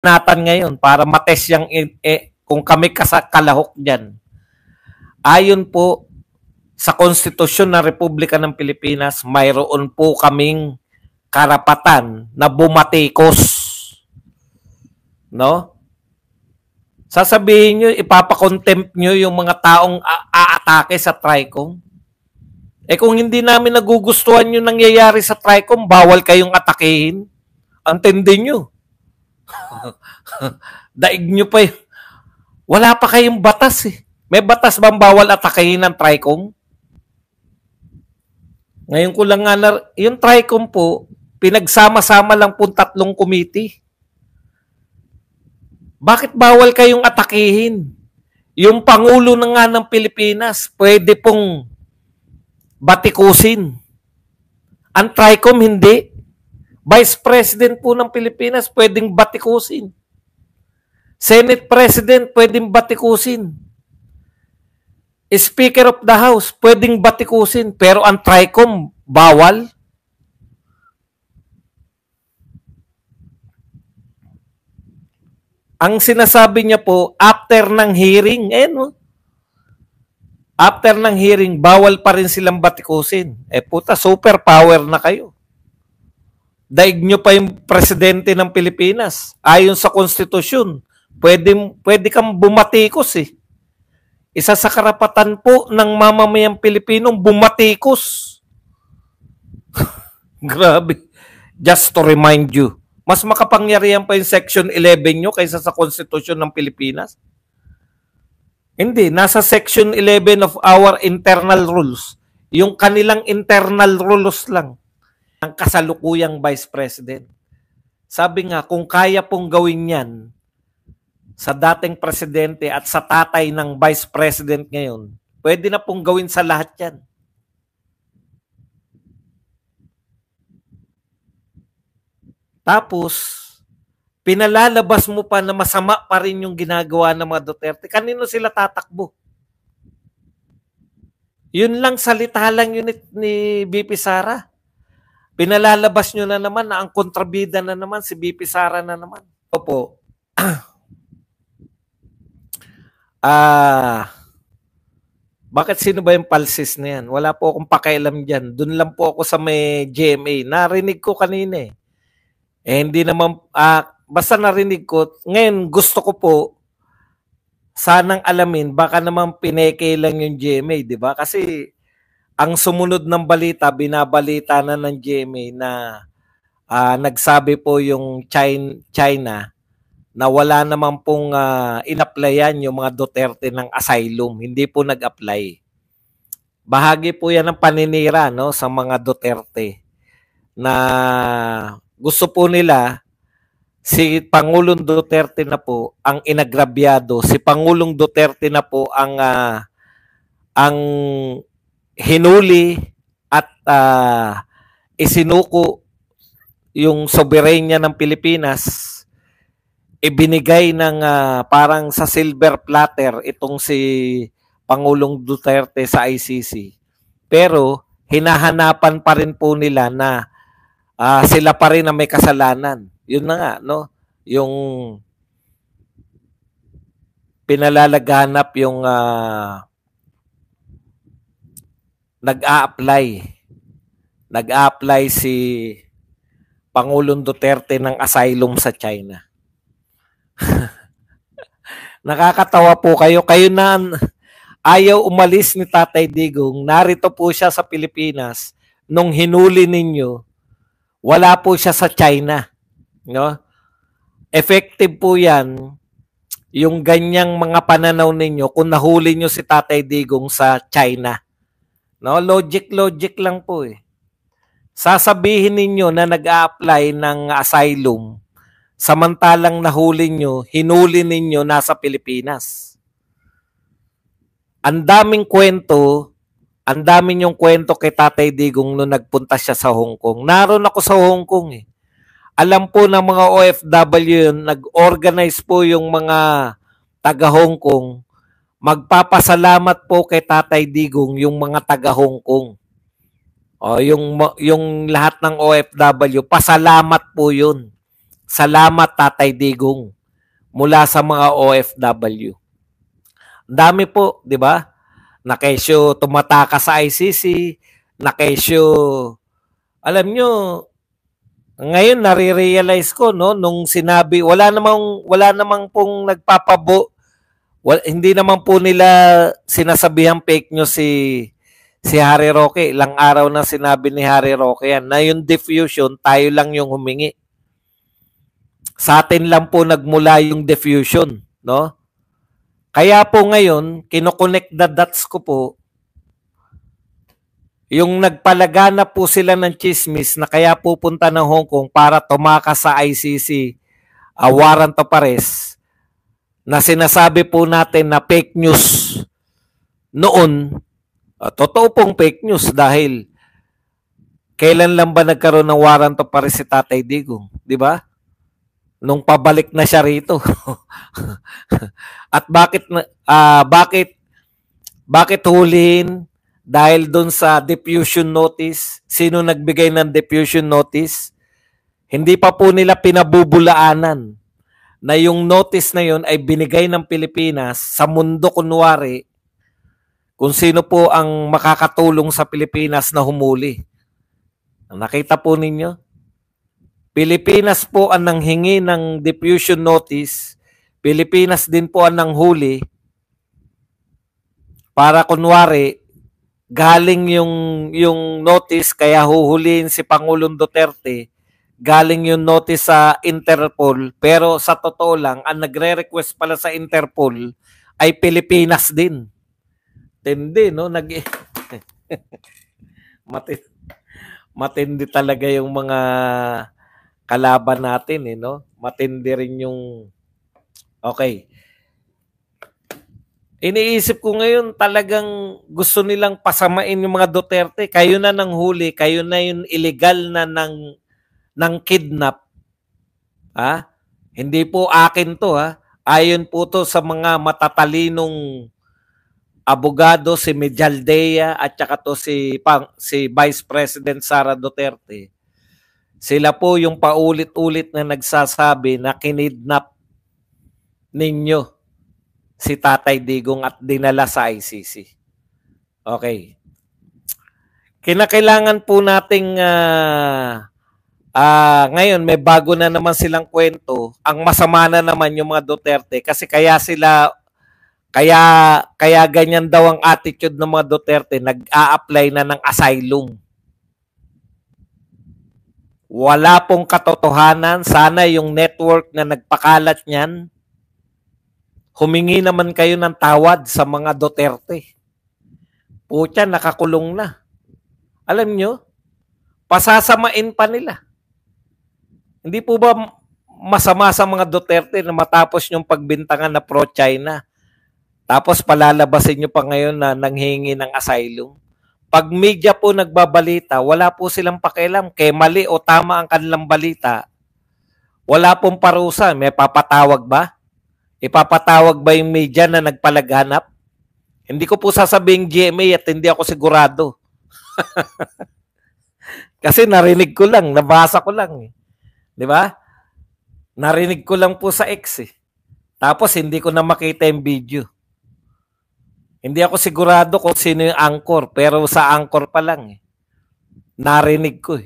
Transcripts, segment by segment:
Natan ngayon para matest yung kung kami kalahok dyan. Ayon po sa Konstitusyon ng Republika ng Pilipinas, mayroon po kaming karapatan na bumatikos. No? Sasabihin nyo, ipapakontempt nyo yung mga taong aatake sa TRICOM. Kung hindi namin nagugustuhan yung nangyayari sa TRICOM, bawal kayong atakehin. Antindi nyo. Daig nyo pa yun. Wala pa kayong batas eh. May batas bang bawal atakehin ng TRICOM? Ngayon ko lang nga yung TRICOM po, pinagsama-sama lang po 3 committee. Bakit bawal kayong atakehin? Yung Pangulo na nga ng Pilipinas, pwede pong batikusin. Ang TRICOM hindi. Vice President po ng Pilipinas, pwedeng batikusin. Senate President, pwedeng batikusin. Speaker of the House, pwedeng batikusin. Pero ang TRICOM, bawal. Ang sinasabi niya po, after ng hearing, after ng hearing, bawal pa rin silang batikusin. Puta, superpower na kayo. Daig nyo pa yung presidente ng Pilipinas. Ayon sa konstitusyon, pwede kang bumatikos eh. Isa sa karapatan po ng mamamayang Pilipinong bumatikos. Grabe. Just to remind you, mas makapangyarihan pa yung Section 11 nyo kaysa sa konstitusyon ng Pilipinas? Hindi. Nasa Section 11 of our internal rules. Yung kanilang internal rules lang ang kasalukuyang Vice President. Sabi nga, kung kaya pong gawin yan sa dating presidente at sa tatay ng Vice President ngayon, pwede na pong gawin sa lahat yan. Tapos, pinalalabas mo pa na masama pa rin yung ginagawa ng mga Duterte. Kanino sila tatakbo? Yun lang, salita lang yun ni BP Sara. Pinalalabas nyo na naman na ang kontrabida na naman, si BP Sara na naman. Opo. Bakit sino ba yung palsis na yan? Wala po akong pakialam dyan. Doon lang po ako sa may GMA. Narinig ko kanina eh. Hindi naman, basta narinig ko. Ngayon, gusto ko po, sanang alamin, baka naman pineke lang yung GMA, di ba? Kasi, ang sumunod ng balita, binabalita na ng GMA na nagsabi po yung China na wala naman pong in-applyan yung mga Duterte ng asylum. Hindi po nag-apply. Bahagi po yan ng paninira no, sa mga Duterte na gusto po nila si Pangulong Duterte na po ang inagrabyado. Si Pangulong Duterte na po ang hinuli at isinuko yung soberanya ng Pilipinas, ibinigay ng parang sa silver platter itong si Pangulong Duterte sa ICC. Pero hinahanapan pa rin po nila na sila pa rin ang may kasalanan. Yun na nga, no? Yung pinalalaganap yung nag-a-apply si Pangulong Duterte ng asylum sa China. Nakakatawa po kayo. Kayo na ayaw umalis ni Tatay Digong. Narito po siya sa Pilipinas. Nung hinuli ninyo, wala po siya sa China. No? Effective po yan yung ganyang mga pananaw ninyo kung nahuli nyo si Tatay Digong sa China. No, logic lang po eh. Sasabihin ninyo na nag-a-apply ng asylum samantalang hinuli ninyo nasa Pilipinas. Ang daming yung kwento kay Tatay Digong nung nagpunta siya sa Hong Kong. Naroon ako sa Hong Kong eh. Alam po ng mga OFW yun, nag-organize po yung mga taga Hong Kong. Magpapasalamat po kay Tatay Digong yung mga taga Hong Kong. Yung lahat ng OFW, pasalamat po yun salamat Tatay Digong mula sa mga OFW. Ang dami po, di ba? Nakesyo tumataka sa ICC, nakesyo, alam nyo, ngayon nare-realize ko no nung sinabi wala namang pong hindi naman po nila sinasabihang fake news si Harry Roque. Ilang araw na sinabi ni Harry Roque yan na yung diffusion tayo lang yung humingi. Sa atin lang po nagmula yung diffusion, no? Kaya po ngayon, kinoconnect the dots ko po. Yung nagpalagana po sila ng chismis na kaya pupunta ng Hong Kong para tumakas sa ICC warrant of arrest na sinasabi po natin na fake news noon, totoo pong fake news dahil kailan lang ba nagkaroon ng warrant of arrest si Tatay Digong, di ba? Nung pabalik na siya rito. At bakit hulihin? Dahil doon sa diffusion notice, sino nagbigay ng diffusion notice? Hindi pa po nila pinabubulaanan na yung notice na yun ay binigay ng Pilipinas sa mundo kunwari kung sino po ang makakatulong sa Pilipinas na humuli. Nakita po ninyo? Pilipinas po ang nanghingi ng diffusion notice. Pilipinas din po ang nanghuli para kunwari galing yung notice kaya huhulihin si Pangulong Duterte, galing yung notice sa Interpol, pero sa totoo lang, ang nagre-request pala sa Interpol ay Pilipinas din. Tindi, no? Matindi talaga yung mga kalaban natin, no? Matindi rin yung... Okay. Iniisip ko ngayon talagang gusto nilang pasamain yung mga Duterte. Kayo na nang huli, kayo na yung illegal na ng kidnap. Ha? Hindi po akin to, ha. Ayon po to sa mga matatalinong abogado, si Mejaldea at saka to si Vice President Sara Duterte. Sila po yung paulit-ulit na nagsasabi na kinidnap ninyo si Tatay Digong at dinala sa ICC. Okay. Kinakailangan po nating ngayon may bago na naman silang kwento. Ang masama na naman yung mga Duterte kasi kaya ganyan daw ang attitude ng mga Duterte, nag-a-apply na ng asylum. Wala pong katotohanan. Sana yung network na nagpakalat niyan humingi naman kayo ng tawad sa mga Duterte. Pucha, nakakulong na. Alam nyo, pasasamain pa nila. Hindi po ba masama sa mga Duterte na matapos yung pagbintangan na pro-China, tapos palalabasin nyo pa ngayon na nanghingi ng asylum? Pag media po nagbabalita, wala po silang pakialam kay mali o tama ang kanilang balita. Wala pong parusa. May papatawag ba? Ipapatawag ba yung media na nagpalaganap? Hindi ko po sasabing GMA at hindi ako sigurado. Kasi narinig ko lang, nabasa ko lang. Di ba? Narinig ko lang po sa X. Tapos hindi ko na makita yung video. Hindi ako sigurado kung sino yung anchor, pero sa anchor pa lang. Narinig ko.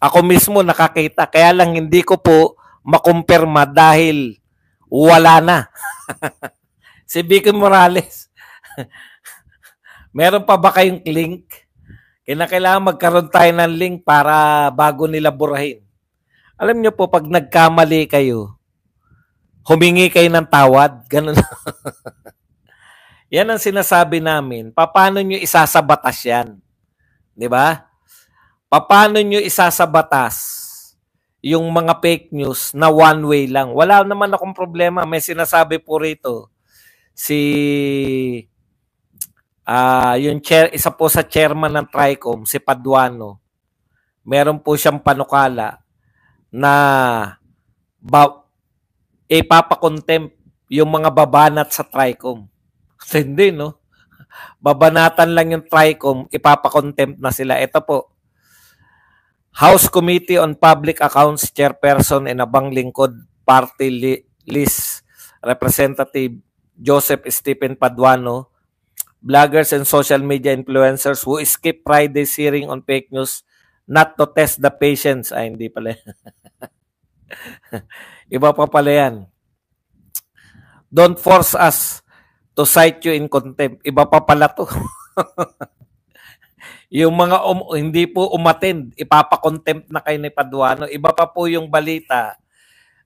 Ako mismo nakakita, kaya lang hindi ko po makumpirma dahil wala na. Si Vicky Morales. Meron pa ba kayong link? Kinakailangan magkaroon tayo ng link para bago nila burahin. Alam nyo po, pag nagkamali kayo, humingi kayo ng tawad. Ganun. Yan ang sinasabi namin. Paano nyo isasabatas yan? Di ba? Paano nyo isasabatas yung mga fake news na one way lang? Wala naman akong problema. May sinasabi po rito isa po sa chairman ng TRICOM, si Paduano. Meron po siyang panukala na ipapakontempt yung mga babanat sa TRICOM. Hindi, no? Babanatan lang yung TRICOM, ipapakontempt na sila. Ito po. House Committee on Public Accounts Chairperson and Abang Lingkod Party List Representative Joseph Stephen Paduano, bloggers and social media influencers who skip Friday's hearing on fake news not to test the patience. Ay, hindi pala. Iba pa pala yan. Don't force us to cite you in contempt. Iba pa pala to. Yung mga hindi po umattend, ipapakontempt na kayo ni Paduano. Iba pa po yung balita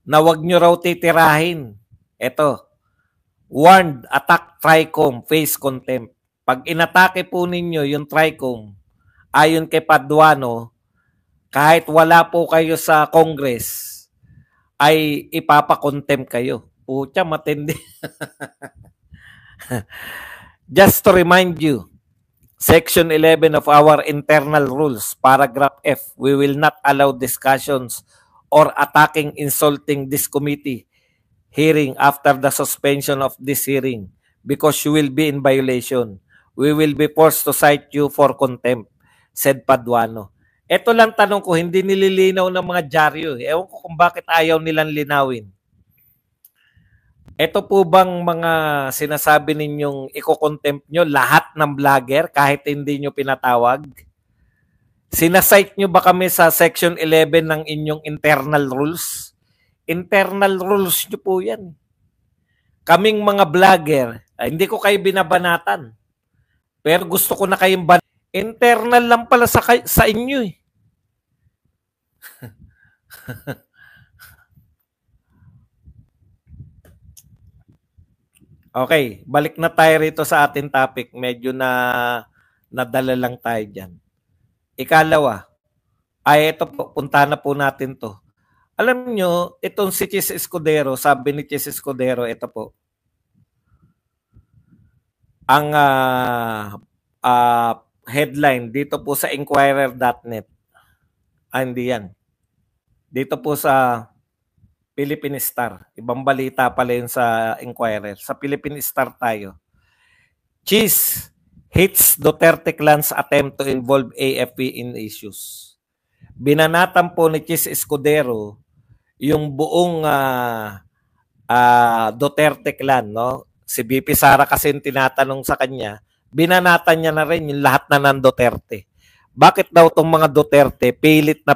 na wag nyo raw titirahin. Ito, warned, attack TRICOM, face contempt. Pag inatake po ninyo yung TRICOM, ayon kay Paduano, kahit wala po kayo sa Congress, ay ipapakontempt kayo. Pucha, matindi. Just to remind you, Section 11 of our internal rules, paragraph F, we will not allow discussions or attacking, insulting this committee hearing after the suspension of this hearing because you will be in violation. We will be forced to cite you for contempt, said Paduano. Ito lang tanong ko, hindi nililinaw ng mga dyaryo. Ewan ko kung bakit ayaw nilang linawin. Ito po bang mga sinasabi ninyong iko-contempt nyo lahat ng vlogger kahit hindi nyo pinatawag? Sinasite nyo ba kami sa Section 11 ng inyong internal rules? Internal rules nyo po yan. Kaming mga vlogger, hindi ko kayo binabanatan. Pero gusto ko na kayong internal lang pala sa inyo eh. Okay, balik na tayo rito sa ating topic. Medyo nadala lang tayo dyan. Ikalawa, ay ito po, punta na po natin to. Alam nyo, itong si Chis Escudero, sabi ni Chis Escudero, ito po. Ang headline dito po sa Inquirer.net. Hindi yan. Dito po sa Philippine Star. Ibang balita pala yun sa Inquirer. Sa Philippine Star tayo. Chis hits Duterte clan's attempt to involve AFP in issues. Binanatan po ni Chis Escudero yung buong Duterte clan, no? Si BP Sara kasi tinatanong sa kanya, binanatan niya na rin yung lahat na ng Duterte. Bakit daw itong mga Duterte pilit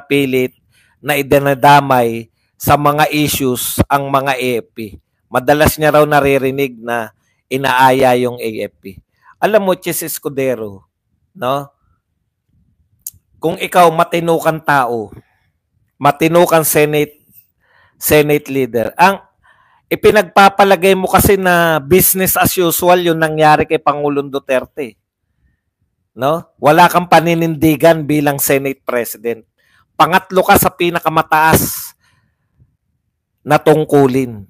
na idinadamay sa mga issues ang mga AFP? Madalas niya raw naririnig na inaaya yung AFP. Alam mo, Chis Escudero, no? Kung ikaw matinukan tao, matinukan Senate leader, ang ipinagpapalagay mo kasi na business as usual yung nangyari kay Pangulong Duterte. No? Wala kang paninindigan bilang Senate President. Pangatlo ka sa pinakamataas na tungkulin.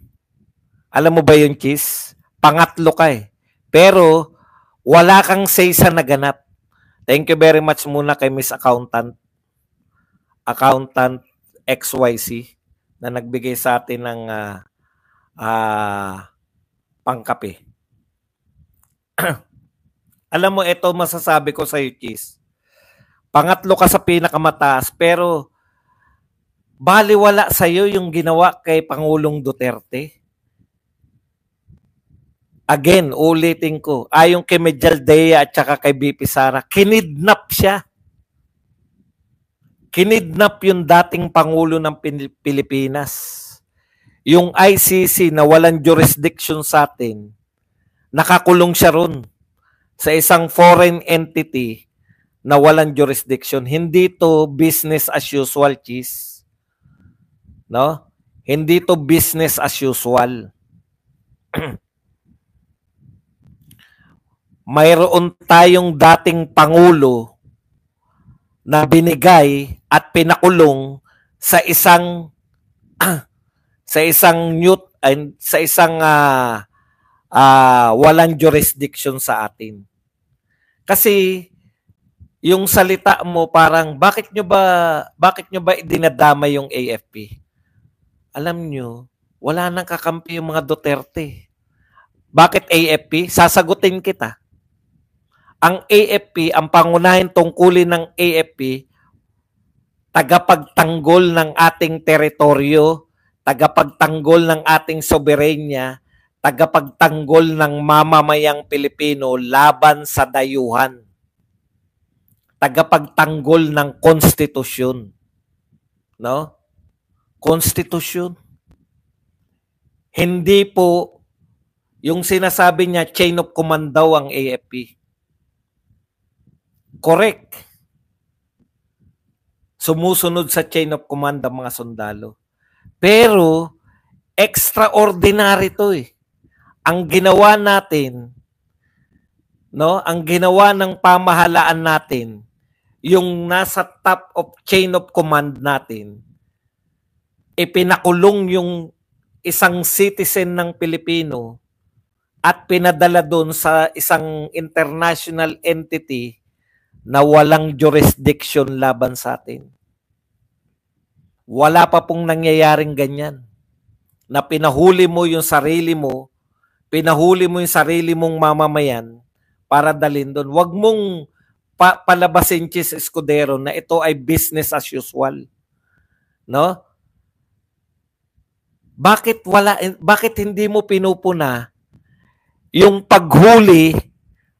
Alam mo ba yung Chis? Pangatlo ka eh. Pero wala kang say sa naganap. Thank you very much muna kay Miss Accountant XYZ na nagbigay sa atin ng pangkape. Alam mo, ito masasabi ko sa iyo, Chis. Pangatlo ka sa pinakamataas, pero baliwala sa iyo yung ginawa kay Pangulong Duterte. Again, ulitin ko, ayon kay Medjaldea at saka kay BP Sara, kinidnap siya. Kinidnap yung dating Pangulo ng Pilipinas. Yung ICC na walang jurisdiction sa atin, nakakulong siya ron sa isang foreign entity na walang jurisdiction. Hindi to business as usual, Chis. No? Hindi to business as usual. Mayroon tayong dating Pangulo na binigay at pinakulong sa isang walang jurisdiction sa atin. Kasi yung salita mo parang bakit nyo ba dinadama yung AFP? Alam nyo, wala nang kakampi yung mga Duterte. Bakit AFP? Sasagutin kita. Ang AFP, ang pangunahing tungkulin ng AFP tagapagtanggol ng ating teritoryo, tagapagtanggol ng ating soberenya, tagapagtanggol ng mamamayang Pilipino laban sa dayuhan, tagapagtanggol ng konstitusyon. No? Konstitusyon. Hindi po yung sinasabi niya chain of command daw ang AFP. Correct. Sumusunod sa chain of command ang mga sundalo. Pero extraordinary to eh. Ang ginawa natin, no? Ang ginawa ng pamahalaan natin, yung nasa top of chain of command natin, ipinakulong yung isang citizen ng Pilipino at pinadala doon sa isang international entity na walang jurisdiction laban sa atin. Wala pa pong nangyayaring ganyan. Na pinahuli mo yung sarili mo, pinahuli mo yung sarili mong mamamayan para dalhin doon. Huwag mong palabasin, Chis Escudero, na ito ay business as usual. No? Bakit hindi mo pinupuna yung paghuli?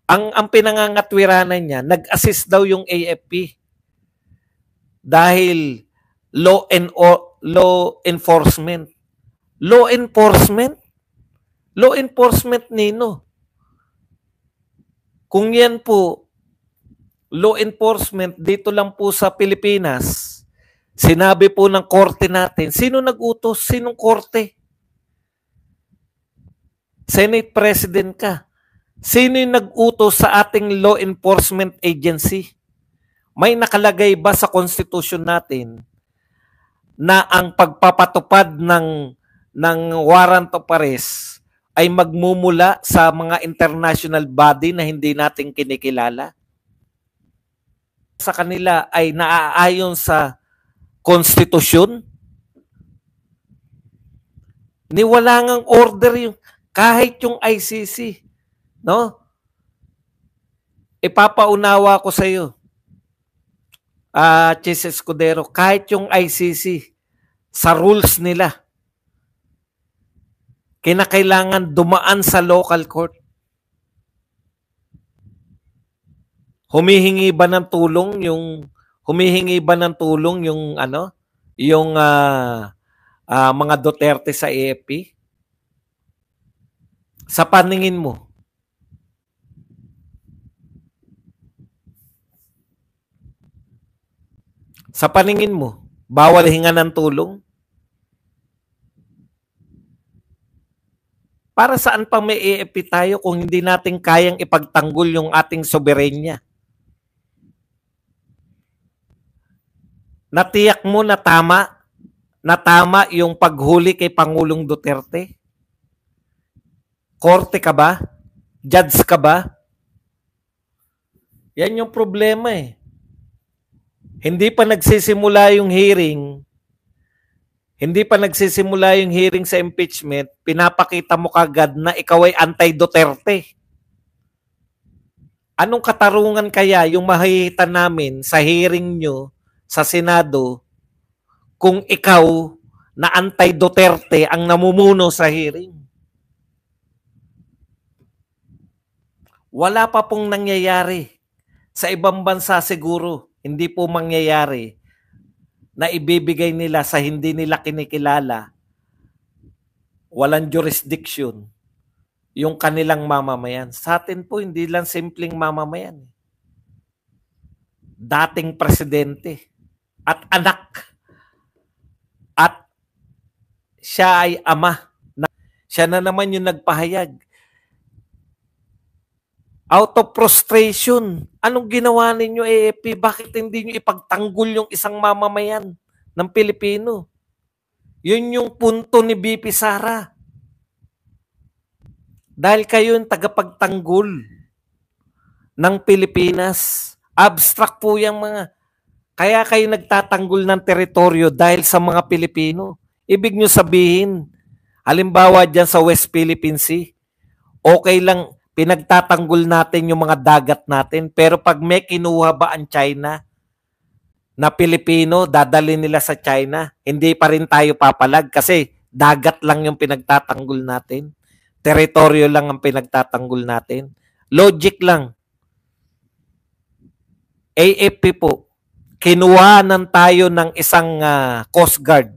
Ang pinangangatwiranan niya, nag-assist daw yung AFP dahil law enforcement. Law enforcement? Law enforcement nino? Kung yan po, law enforcement dito lang po sa Pilipinas, sinabi po ng korte natin, sino nag-utos? Sinong korte? Senate President ka. Sino yung nag-utos sa ating law enforcement agency? May nakalagay ba sa konstitusyon natin na ang pagpapatupad ng warrant of arrest ay magmumula sa mga international body na hindi natin kinikilala? Sa kanila ay naaayon sa konstitusyon? Niwala ngang order yung kahit yung ICC. No? Ipapaunawa ko sa iyo, Chis Escudero, kahit yung ICC, sa rules nila, kinakailangan dumaan sa local court. Humihingi ba ng tulong yung mga Duterte sa AFP? Sa paningin mo? Sa paningin mo, bawal hinga ng tulong? Para saan pa may AFP tayo kung hindi natin kayang ipagtanggol yung ating soberenya? Natiyak mo na tama yung paghuli kay Pangulong Duterte? Korte ka ba? Judge ka ba? Yan yung problema eh. Hindi pa nagsisimula yung hearing sa impeachment, pinapakita mo kagad na ikaw ay anti-Duterte. Anong katarungan kaya yung makikita namin sa hearing nyo sa Senado kung ikaw na anti-Duterte ang namumuno sa hearing? Wala pa pong nangyayari. Sa ibang bansa siguro, hindi po mangyayari na ibibigay nila sa hindi nila kinikilala, walang jurisdiction, yung kanilang mamamayan. Sa atin po, hindi lang simpleng mamamayan. Dating presidente at anak. At siya ay ama. Siya na naman yung nagpahayag. Out of frustration, anong ginawa ninyo AFP? Bakit hindi nyo ipagtanggol yung isang mamamayan ng Pilipino? Yun yung punto ni BP Sara. Dahil kayo yung tagapagtanggol ng Pilipinas. Abstract po yung mga. Kaya kayo nagtatanggol ng teritoryo dahil sa mga Pilipino. Ibig nyo sabihin, halimbawa dyan sa West Philippine Sea, okay lang, pinagtatanggol natin yung mga dagat natin, pero pag may kinuha ba ang China, na Pilipino, dadali nila sa China. Hindi pa rin tayo papalag kasi dagat lang yung pinagtatanggol natin. Teritoryo lang ang pinagtatanggol natin. Logic lang. AFP po, kinuhanan tayo ng isang Coast Guard.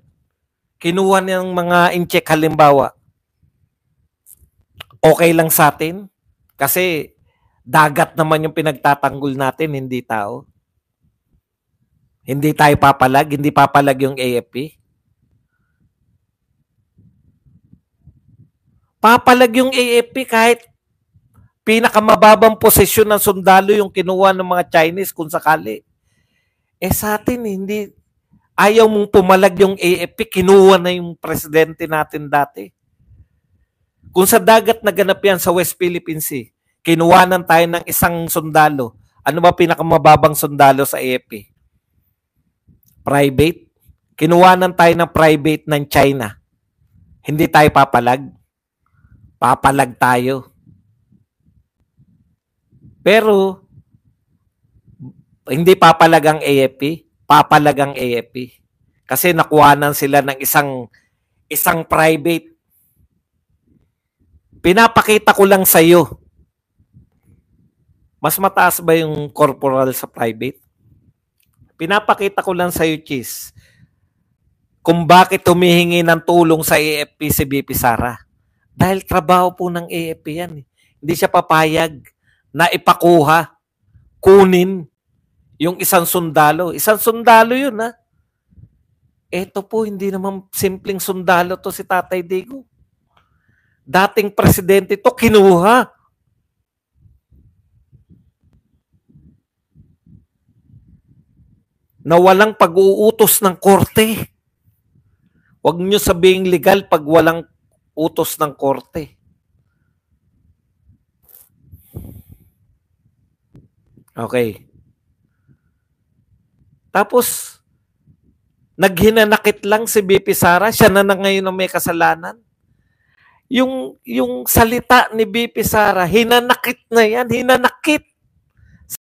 Kinuha ng mga incheck halimbawa. Okay lang sa atin kasi dagat naman yung pinagtatanggol natin, hindi tao. Hindi tayo papalag, hindi papalag yung AFP. Papalag yung AFP kahit pinakamababang posisyon ng sundalo yung kinuha ng mga Chinese kung sakali. Sa atin, hindi. Ayaw mong pumalag yung AFP, kinuha na yung presidente natin dati. Kung sa dagat naganap yan sa West Philippine Sea, kinuhanan tayo ng isang sundalo. Ano ba pinakamababang sundalo sa AFP? Private. Kinuhanan tayo ng private ng China. Hindi tayo papalag. Papalag tayo. Pero, hindi papalag ang AFP. Papalag ang AFP. Kasi nakuhanan sila ng isang private. Pinapakita ko lang sa iyo. Mas mataas ba yung corporal sa private? Pinapakita ko lang sa iyo, Cheese, kung bakit humihingi ng tulong sa AFP si BP Sara. Dahil trabaho po ng AFP yan. Hindi siya papayag na ipakuha, kunin yung isang sundalo. Isang sundalo yun, ha? Eto po, hindi naman simpleng sundalo to si Tatay Digo. Dating presidente to, kinuha. Na walang pag-uutos ng korte. Huwag nyo sabihing legal pag walang utos ng korte. Okay. Tapos, naghinanakit lang si BP Sara, siya na ngayon ang may kasalanan. Yung salita ni BP Sara, hinanakit na yan, hinanakit.